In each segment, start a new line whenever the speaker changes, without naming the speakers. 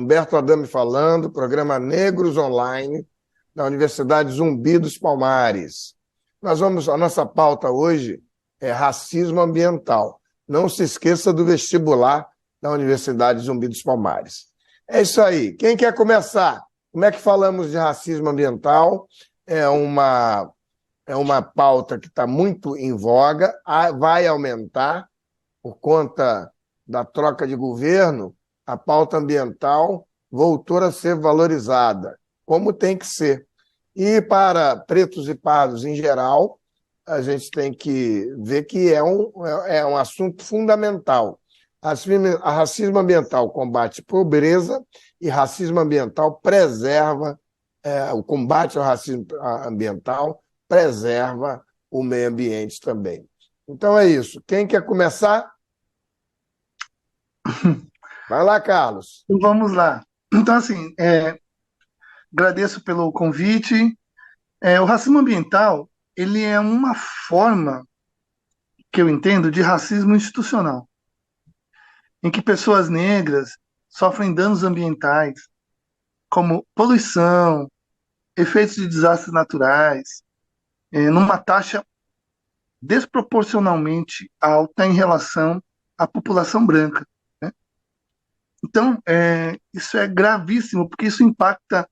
Humberto Adame falando, programa Negros Online, da Universidade Zumbi dos Palmares. A nossa pauta hoje é racismo ambiental. Não se esqueça do vestibular da Universidade Zumbi dos Palmares. É isso aí. Quem quer começar? Como é que falamos de racismo ambiental? É uma pauta que está muito em voga, vai aumentar por conta da troca de governo. A pauta ambiental voltou a ser valorizada, como tem que ser. E para pretos e pardos em geral, a gente tem que ver que é um assunto fundamental. Racismo ambiental combate pobreza e racismo ambiental preserva, o combate ao racismo ambiental preserva o meio ambiente também. Então é isso. Quem quer começar? Vai lá, Carlos.
Então, vamos lá. Então, assim, agradeço pelo convite. O racismo ambiental, ele é uma forma, que eu entendo, de racismo institucional, em que pessoas negras sofrem danos ambientais, como poluição, efeitos de desastres naturais, numa taxa desproporcionalmente alta em relação à população branca, né? Então, isso é gravíssimo, porque isso impacta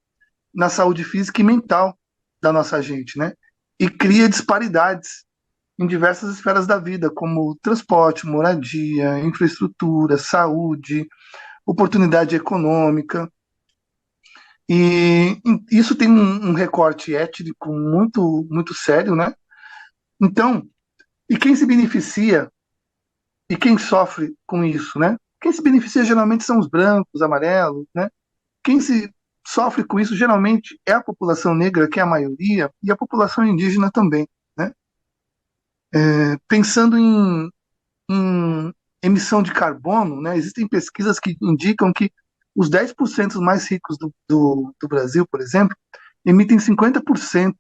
na saúde física e mental da nossa gente, né? E cria disparidades em diversas esferas da vida, como transporte, moradia, infraestrutura, saúde, oportunidade econômica. E isso tem um recorte étnico muito, muito sério, né? Então, e quem se beneficia e quem sofre com isso, né? Quem se beneficia geralmente são os brancos, amarelos, né? Quem se sofre com isso geralmente é a população negra, que é a maioria, e a população indígena também, né? Pensando em emissão de carbono, né? Existem pesquisas que indicam que os 10% mais ricos do Brasil, por exemplo, emitem 50%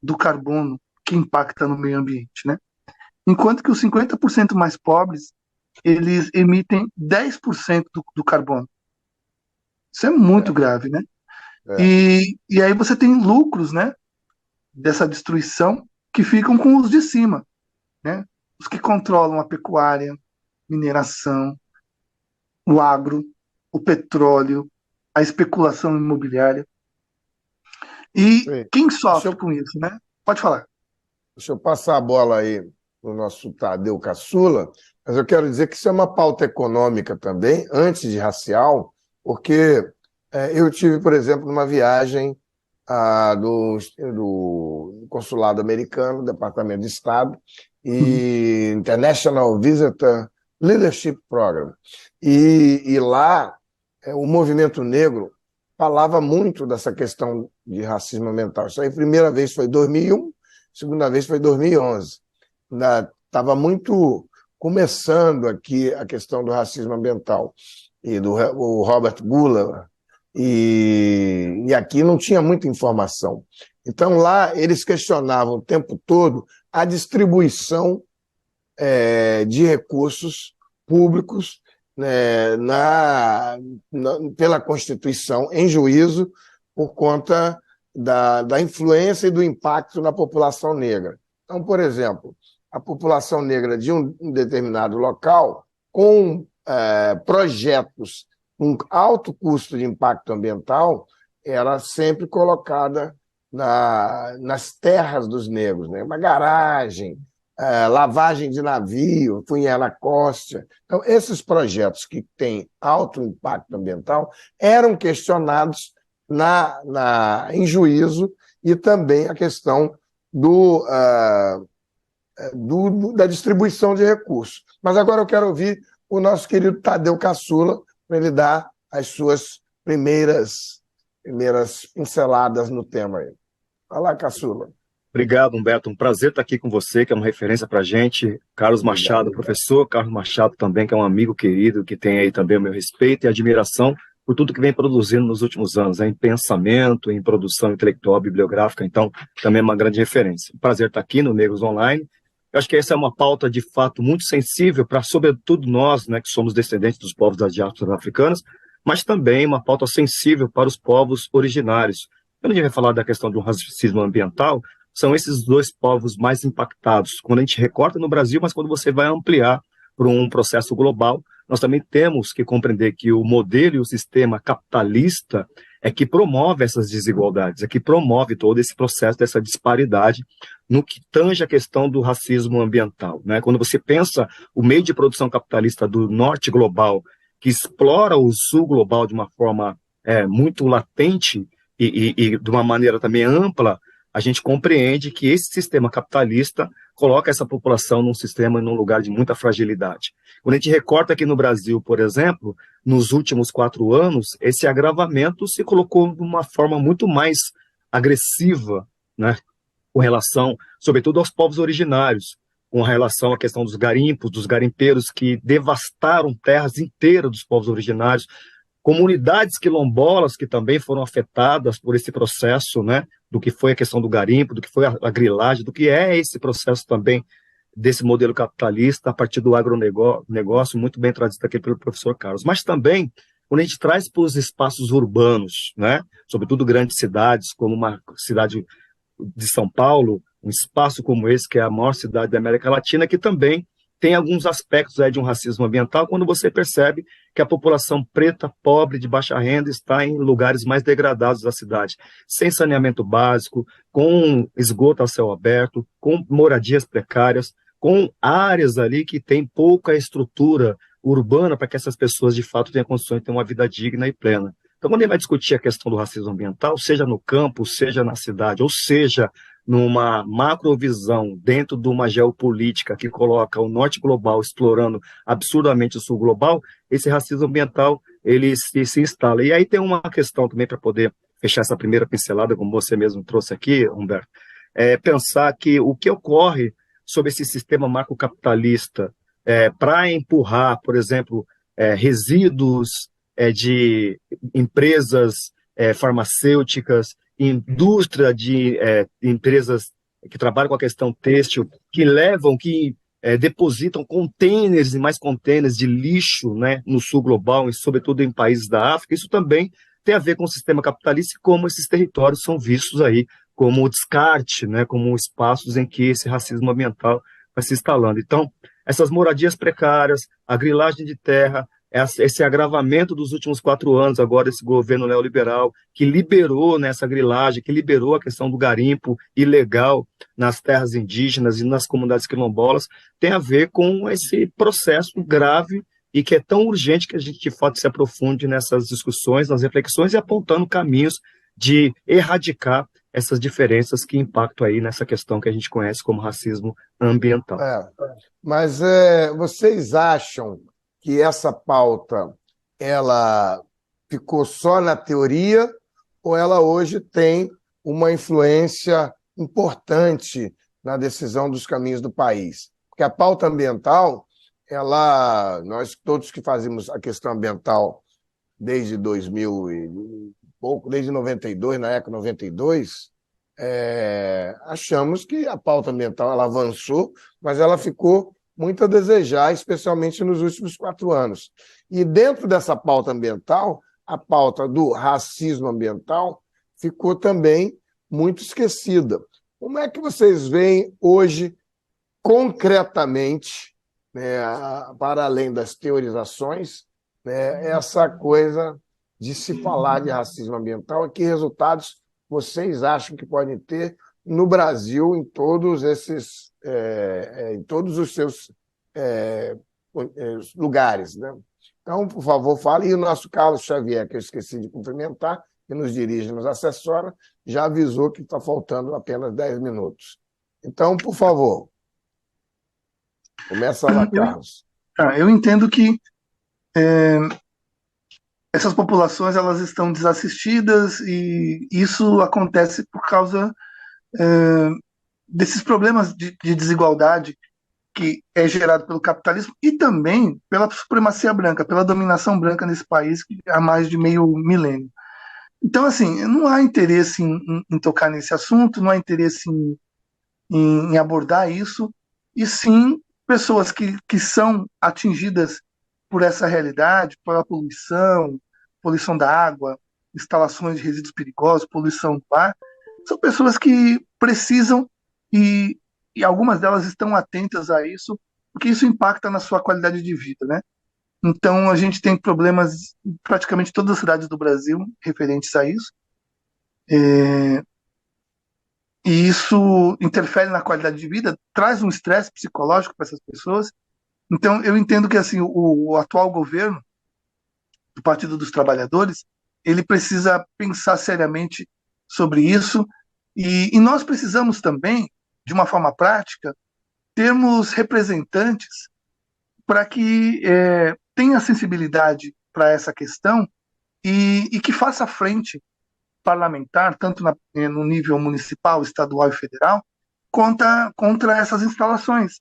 do carbono que impacta no meio ambiente, né? Enquanto que os 50% mais pobres, eles emitem 10% do carbono. Isso é muito grave, né? E aí você tem lucros, né, dessa destruição que ficam com os de cima, né? Os que controlam a pecuária, mineração, o agro, o petróleo, a especulação imobiliária. E
Sim.
quem sofre com isso, né? Pode falar.
Deixa eu passar a bola aí para o nosso Tadeu Caçula, mas eu quero dizer que isso é uma pauta econômica também, antes de racial, porque eu tive, por exemplo, numa viagem do Consulado Americano, Departamento de Estado, e International Visitor Leadership Program. E lá, o movimento negro falava muito dessa questão de racismo ambiental. Isso aí, a primeira vez foi em 2001, segunda vez foi em 2011. Estava muito começando aqui a questão do racismo ambiental, e o Robert Buller, e aqui não tinha muita informação. Então, lá, eles questionavam o tempo todo a distribuição de recursos públicos, né, pela Constituição, em juízo, por conta da influência e do impacto na população negra. Então, por exemplo, a população negra de um determinado local, com projetos com alto custo de impacto ambiental, era sempre colocada nas terras dos negros, né? Uma garagem, lavagem de navio, Cunha da Costa. Então, esses projetos que têm alto impacto ambiental eram questionados em juízo, e também a questão da distribuição de recursos. Mas agora eu quero ouvir o nosso querido Tadeu Caçula, para ele dar as suas primeiras pinceladas no tema aí. Vai lá, Caçula.
Obrigado, Humberto. Um prazer estar aqui com você, que é uma referência para a gente. Carlos Machado, professor Carlos Machado também, que é um amigo querido, que tem aí também o meu respeito e admiração por tudo que vem produzindo nos últimos anos, em pensamento, em produção intelectual, bibliográfica. Então, também é uma grande referência. Prazer estar aqui no Negros Online. Eu acho que essa é uma pauta, de fato, muito sensível para, sobretudo, nós, né, que somos descendentes dos povos das diásporas africanas, mas também uma pauta sensível para os povos originários. Quando a gente vai falar da questão do racismo ambiental, são esses dois povos mais impactados. Quando a gente recorta no Brasil, mas quando você vai ampliar para um processo global, nós também temos que compreender que o modelo e o sistema capitalista é que promove essas desigualdades, é que promove todo esse processo dessa disparidade no que tange a questão do racismo ambiental, né? Quando você pensa o meio de produção capitalista do norte global, que explora o sul global de uma forma muito latente e de uma maneira também ampla, a gente compreende que esse sistema capitalista coloca essa população num sistema, num lugar de muita fragilidade. Quando a gente recorta aqui no Brasil, por exemplo, nos últimos 4 anos, esse agravamento se colocou de uma forma muito mais agressiva, né, com relação, sobretudo, aos povos originários, com relação à questão dos garimpos, dos garimpeiros que devastaram terras inteiras dos povos originários, comunidades quilombolas que também foram afetadas por esse processo, né, do que foi a questão do garimpo, do que foi a grilagem, do que é esse processo também desse modelo capitalista a partir do agronegócio, muito bem trazido aqui pelo professor Carlos. Mas também, quando a gente traz para os espaços urbanos, né, sobretudo grandes cidades, como uma cidade de São Paulo, um espaço como esse, que é a maior cidade da América Latina, que também tem alguns aspectos de um racismo ambiental, quando você percebe que a população preta, pobre, de baixa renda, está em lugares mais degradados da cidade, sem saneamento básico, com esgoto a céu aberto, com moradias precárias, com áreas ali que tem pouca estrutura urbana para que essas pessoas, de fato, tenham condições de ter uma vida digna e plena. Então, quando ele vai discutir a questão do racismo ambiental, seja no campo, seja na cidade, ou seja numa macrovisão dentro de uma geopolítica que coloca o norte global explorando absurdamente o sul global, esse racismo ambiental ele se instala. E aí tem uma questão também para poder fechar essa primeira pincelada, como você mesmo trouxe aqui, Humberto, pensar que o que ocorre sobre esse sistema macrocapitalista para empurrar, por exemplo, resíduos de empresas farmacêuticas, indústria de empresas que trabalham com a questão têxtil, que levam, que depositam containers e mais containers de lixo, né, no sul global e sobretudo em países da África. Isso também tem a ver com o sistema capitalista e como esses territórios são vistos aí como descarte, né, como espaços em que esse racismo ambiental vai se instalando. Então, essas moradias precárias, a grilagem de terra, esse agravamento dos últimos 4 anos, agora esse governo neoliberal, que liberou nessa grilagem, que liberou a questão do garimpo ilegal nas terras indígenas e nas comunidades quilombolas, tem a ver com esse processo grave e que é tão urgente que a gente, de fato, se aprofunde nessas discussões, nas reflexões e apontando caminhos de erradicar essas diferenças que impactam aí nessa questão que a gente conhece como racismo ambiental.
Mas vocês acham que essa pauta ela ficou só na teoria ou ela hoje tem uma influência importante na decisão dos caminhos do país? Porque a pauta ambiental, nós todos que fazemos a questão ambiental desde 2000 e pouco, desde 92, na ECA 92, achamos que a pauta ambiental ela avançou, mas ela ficou muito a desejar, especialmente nos últimos 4 anos. E dentro dessa pauta ambiental, a pauta do racismo ambiental ficou também muito esquecida. Como é que vocês veem hoje, concretamente, né, para além das teorizações, né, essa coisa de se falar de racismo ambiental e que resultados vocês acham que podem ter no Brasil em todos os seus lugares, né? Então, por favor, fale. E o nosso Carlos Xavier, que eu esqueci de cumprimentar, que nos dirige, nos assessora, já avisou que está faltando apenas 10 minutos. Então, por favor, começa lá, Carlos.
Eu entendo que essas populações elas estão desassistidas e isso acontece por causa desses problemas de desigualdade que é gerado pelo capitalismo e também pela supremacia branca, pela dominação branca nesse país há mais de meio milênio. Então, assim, não há interesse em tocar nesse assunto, não há interesse em abordar isso, e sim pessoas que são atingidas por essa realidade, pela poluição, poluição da água, instalações de resíduos perigosos, poluição do ar, são pessoas que precisam e algumas delas estão atentas a isso, porque isso impacta na sua qualidade de vida, né? Então, a gente tem problemas em praticamente todas as cidades do Brasil referentes a isso. E isso interfere na qualidade de vida, traz um estresse psicológico para essas pessoas. Então, eu entendo que assim, o atual governo do Partido dos Trabalhadores, ele precisa pensar seriamente sobre isso. E nós precisamos também, de uma forma prática, termos representantes para que tenha sensibilidade para essa questão e que faça frente parlamentar, tanto no nível municipal, estadual e federal, contra essas instalações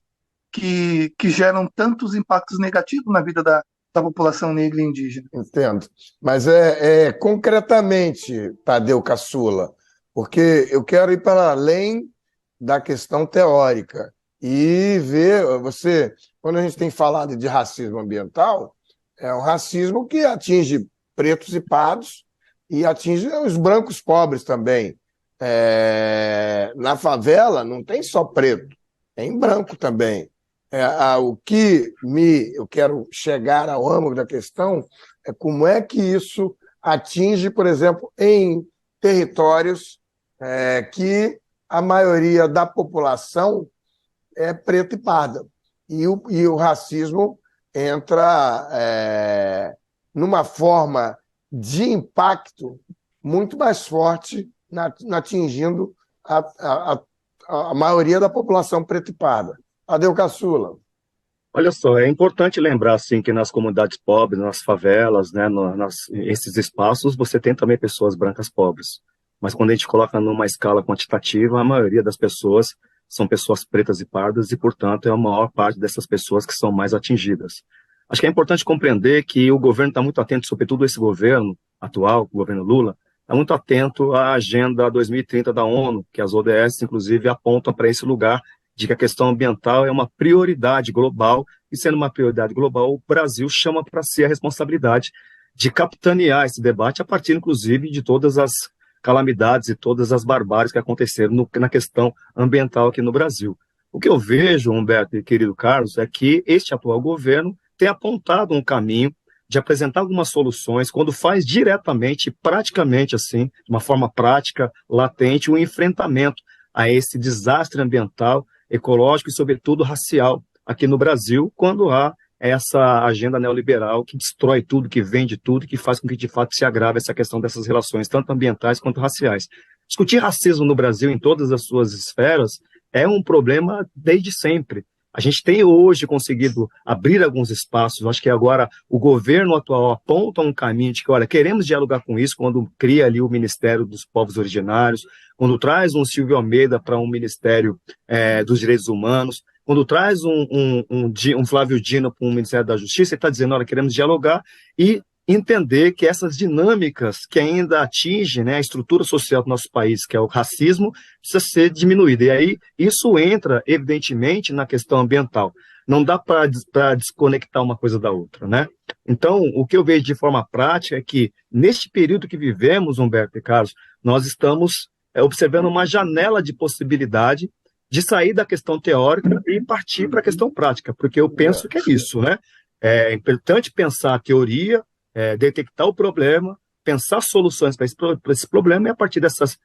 que geram tantos impactos negativos na vida da população negra e indígena.
Entendo. Mas concretamente, Tadeu Caçula, porque eu quero ir para além da questão teórica e ver, quando a gente tem falado de racismo ambiental, é um racismo que atinge pretos e pardos e atinge os brancos pobres também. Na favela não tem só preto, tem branco também. O que eu quero chegar ao âmago da questão é como é que isso atinge, por exemplo, em territórios que a maioria da população é preta e parda. E o racismo entra numa forma de impacto muito mais forte atingindo a maioria da população preta e parda. Tadeu Caçula.
Olha só, é importante lembrar assim, que nas comunidades pobres, nas favelas, né, esses espaços, você tem também pessoas brancas pobres. Mas quando a gente coloca numa escala quantitativa, a maioria das pessoas são pessoas pretas e pardas e, portanto, é a maior parte dessas pessoas que são mais atingidas. Acho que é importante compreender que o governo está muito atento, sobretudo esse governo atual, o governo Lula, está muito atento à Agenda 2030 da ONU, que as ODS, inclusive, apontam para esse lugar de que a questão ambiental é uma prioridade global, e sendo uma prioridade global, o Brasil chama para si a responsabilidade de capitanear esse debate a partir, inclusive, de todas as calamidades e todas as barbáries que aconteceram na questão ambiental aqui no Brasil. O que eu vejo, Humberto e querido Carlos, é que este atual governo tem apontado um caminho de apresentar algumas soluções, quando faz diretamente, praticamente assim, de uma forma prática, latente, um enfrentamento a esse desastre ambiental, ecológico e, sobretudo, racial aqui no Brasil, quando há essa agenda neoliberal que destrói tudo, que vende tudo, que faz com que, de fato, se agrave essa questão dessas relações, tanto ambientais quanto raciais. Discutir racismo no Brasil em todas as suas esferas é um problema desde sempre. A gente tem hoje conseguido abrir alguns espaços, acho que agora o governo atual aponta um caminho de que, olha, queremos dialogar com isso, quando cria ali o Ministério dos Povos Originários, quando traz um Silvio Almeida para um Ministério dos Direitos Humanos, quando traz um Flávio Dino para um Ministério da Justiça, ele está dizendo, olha, queremos dialogar e entender que essas dinâmicas que ainda atingem, né, a estrutura social do nosso país, que é o racismo, precisa ser diminuída. E aí isso entra, evidentemente, na questão ambiental. Não dá para desconectar uma coisa da outra, né? Então, o que eu vejo de forma prática é que, neste período que vivemos, Humberto e Carlos, nós estamos observando uma janela de possibilidade de sair da questão teórica e partir para a questão prática, porque eu penso que é isso, né? É importante pensar a teoria, detectar o problema, pensar soluções para esse problema e, a partir dessas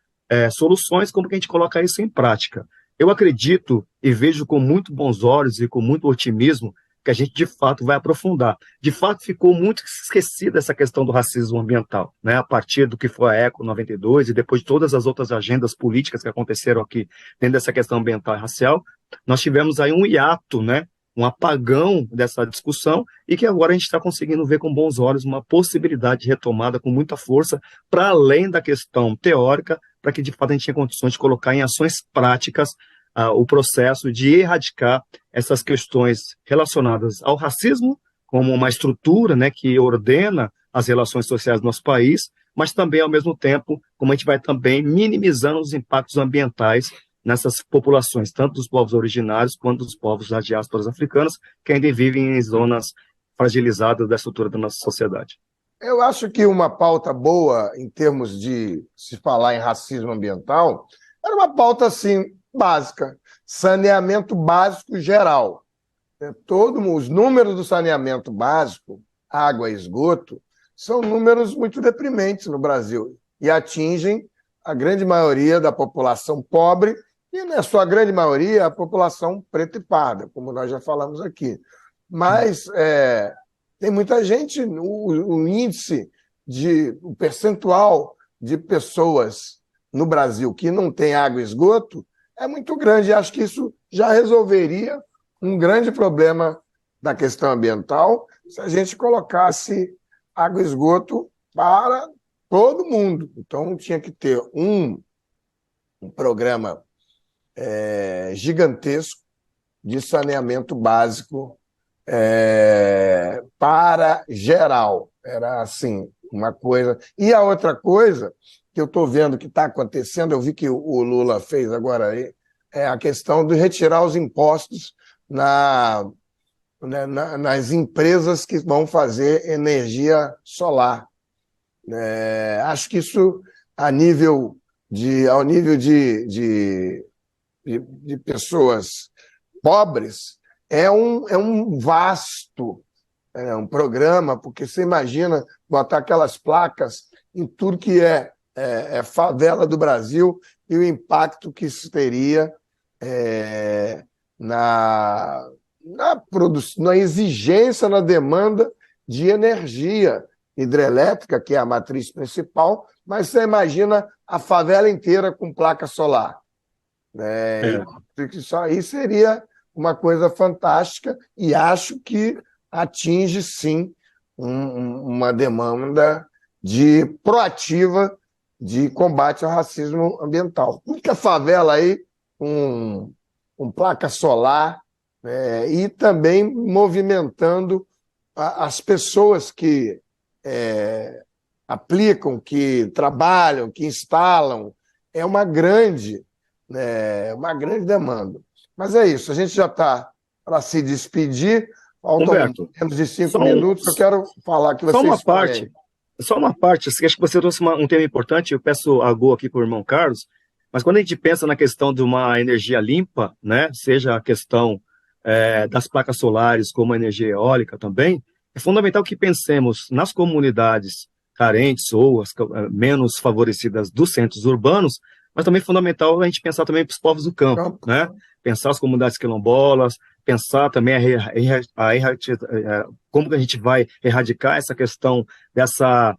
soluções, como que a gente coloca isso em prática. Eu acredito e vejo com muito bons olhos e com muito otimismo que a gente, de fato, vai aprofundar. De fato, ficou muito esquecida essa questão do racismo ambiental, né? A partir do que foi a ECO 92 e depois de todas as outras agendas políticas que aconteceram aqui dentro dessa questão ambiental e racial, nós tivemos aí um hiato, né? Um apagão dessa discussão e que agora a gente está conseguindo ver com bons olhos uma possibilidade de retomada com muita força para além da questão teórica, para que de fato a gente tenha condições de colocar em ações práticas o processo de erradicar essas questões relacionadas ao racismo como uma estrutura, né, que ordena as relações sociais do nosso país, mas também, ao mesmo tempo, como a gente vai também minimizando os impactos ambientais nessas populações, tanto dos povos originários quanto dos povos das diásporas africanas, que ainda vivem em zonas fragilizadas da estrutura da nossa sociedade.
Eu acho que uma pauta boa, em termos de se falar em racismo ambiental, era uma pauta, assim, básica. Saneamento básico geral. Os números do saneamento básico, água e esgoto, são números muito deprimentes no Brasil e atingem a grande maioria da população pobre e, na sua grande maioria, a população preta e parda, como nós já falamos aqui. Mas tem muita gente, o índice, o percentual de pessoas no Brasil que não tem água e esgoto é muito grande. E acho que isso já resolveria um grande problema da questão ambiental se a gente colocasse água e esgoto para todo mundo. Então, tinha que ter um programa gigantesco de saneamento básico para geral. Era assim, uma coisa. E a outra coisa que eu estou vendo que está acontecendo, eu vi que o Lula fez agora aí, é a questão de retirar os impostos nas empresas que vão fazer energia solar. Acho que isso, ao nível de pessoas pobres, é um vasto um programa, porque você imagina botar aquelas placas em tudo que é favela do Brasil e o impacto que isso teria na produção, na exigência, na demanda de energia hidrelétrica, que é a matriz principal, mas você imagina a favela inteira com placa solar. Isso aí seria uma coisa fantástica e acho que atinge, sim, uma demanda proativa de combate ao racismo ambiental. Muita favela aí com placa solar, e também movimentando as pessoas que aplicam, que trabalham, que instalam. É uma grande demanda. Mas é isso, a gente já está para se despedir. Faltam
Humberto,
menos de 5 minutos. Eu quero falar que vocês
só uma parte, acho que você trouxe um tema importante, eu peço a Go aqui para o irmão Carlos, mas quando a gente pensa na questão de uma energia limpa, né, seja a questão das placas solares, como a energia eólica também, é fundamental que pensemos nas comunidades carentes ou as menos favorecidas dos centros urbanos, mas também é fundamental a gente pensar também para os povos do campo, né? Pensar as comunidades quilombolas, pensar também como que a gente vai erradicar essa questão dessa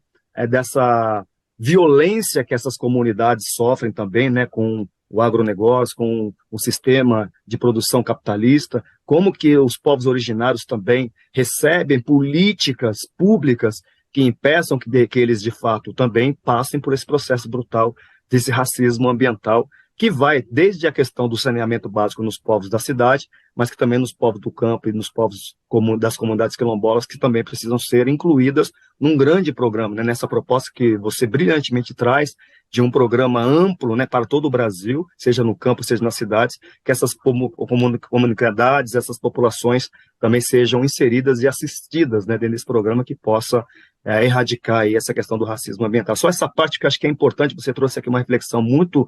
violência que essas comunidades sofrem também, né, com o agronegócio, com o sistema de produção capitalista, como que os povos originários também recebem políticas públicas que impeçam que eles, de fato, também passem por esse processo brutal desse racismo ambiental, que vai desde a questão do saneamento básico nos povos da cidade, mas que também nos povos do campo e nos povos das comunidades quilombolas, que também precisam ser incluídas num grande programa, né, nessa proposta que você brilhantemente traz, de um programa amplo, né, para todo o Brasil, seja no campo, seja nas cidades, que essas comunidades, essas populações também sejam inseridas e assistidas, né, dentro desse programa que possa erradicar aí essa questão do racismo ambiental. Só essa parte que eu acho que é importante, você trouxe aqui uma reflexão muito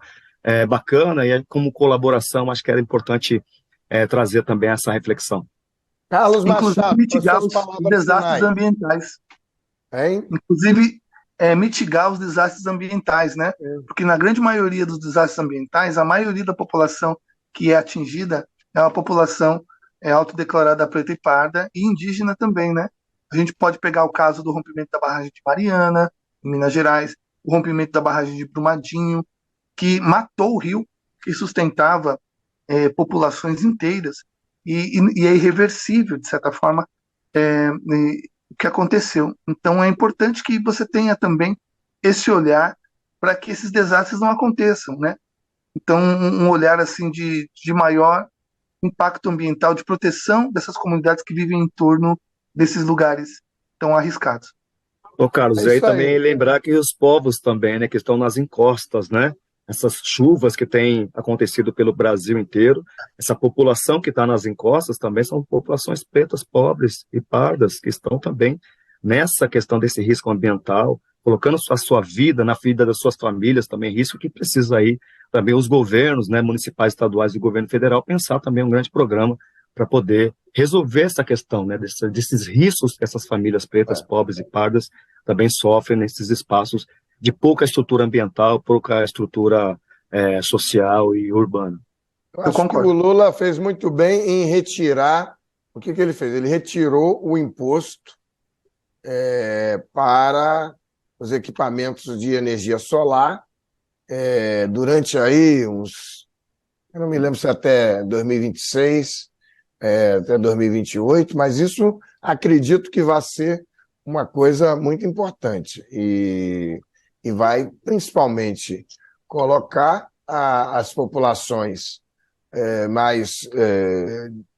bacana, e como colaboração acho que era importante trazer também essa reflexão.
Carlos Machado,
mitigar os desastres ambientais. Inclusive, mitigar os desastres ambientais, né? Porque na grande maioria dos desastres ambientais, a maioria da população que é atingida é uma população autodeclarada preta e parda e indígena também, né? A gente pode pegar o caso do rompimento da barragem de Mariana, em Minas Gerais, o rompimento da barragem de Brumadinho, que matou o rio, que sustentava populações inteiras, e é irreversível, de certa forma, o que aconteceu. Então é importante que você tenha também esse olhar para que esses desastres não aconteçam, né? Então um olhar assim de maior impacto ambiental, de proteção dessas comunidades que vivem em torno desses lugares tão arriscados.
Ô Carlos, e aí também lembrar que os povos também, né, que estão nas encostas, né? Essas chuvas que têm acontecido pelo Brasil inteiro, essa população que está nas encostas também são populações pretas, pobres e pardas, que estão também nessa questão desse risco ambiental, colocando a sua vida na vida das suas famílias também, risco que precisa aí também os governos, né, municipais, estaduais e governo federal pensar também um grande programa para poder resolver essa questão, né, desses riscos que essas famílias pretas, pobres e pardas também sofrem nesses espaços de pouca estrutura ambiental, pouca estrutura social e urbana.
Eu acho que o Lula fez muito bem em retirar. O que ele fez? Ele retirou o imposto para os equipamentos de energia solar durante aí eu não me lembro se até 2026, até 2028, mas isso acredito que vai ser uma coisa muito importante e vai principalmente colocar as populações mais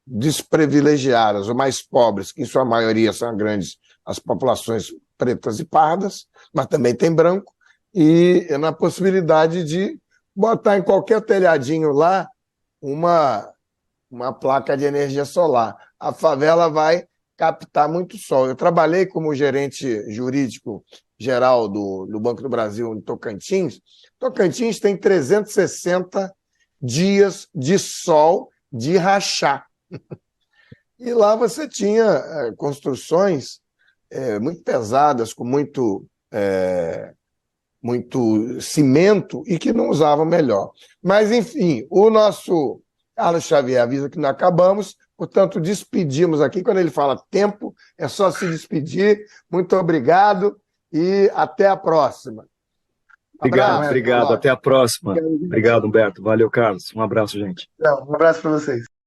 desprivilegiadas ou mais pobres, que em sua maioria são as populações pretas e pardas, mas também tem branco, e na possibilidade de botar em qualquer telhadinho lá uma placa de energia solar. A favela vai captar muito sol. Eu trabalhei como gerente jurídico geral do Banco do Brasil em Tocantins. Tocantins tem 360 dias de sol de rachar. E lá você tinha construções muito pesadas, com muito cimento e que não usavam melhor. Mas, enfim, o nosso Carlos Xavier avisa que não acabamos, portanto, despedimos aqui. Quando ele fala tempo, é só se despedir. Muito obrigado e até a próxima.
Obrigado. Até a próxima. Obrigado, Humberto. Valeu, Carlos. Um abraço, gente.
Um abraço para vocês.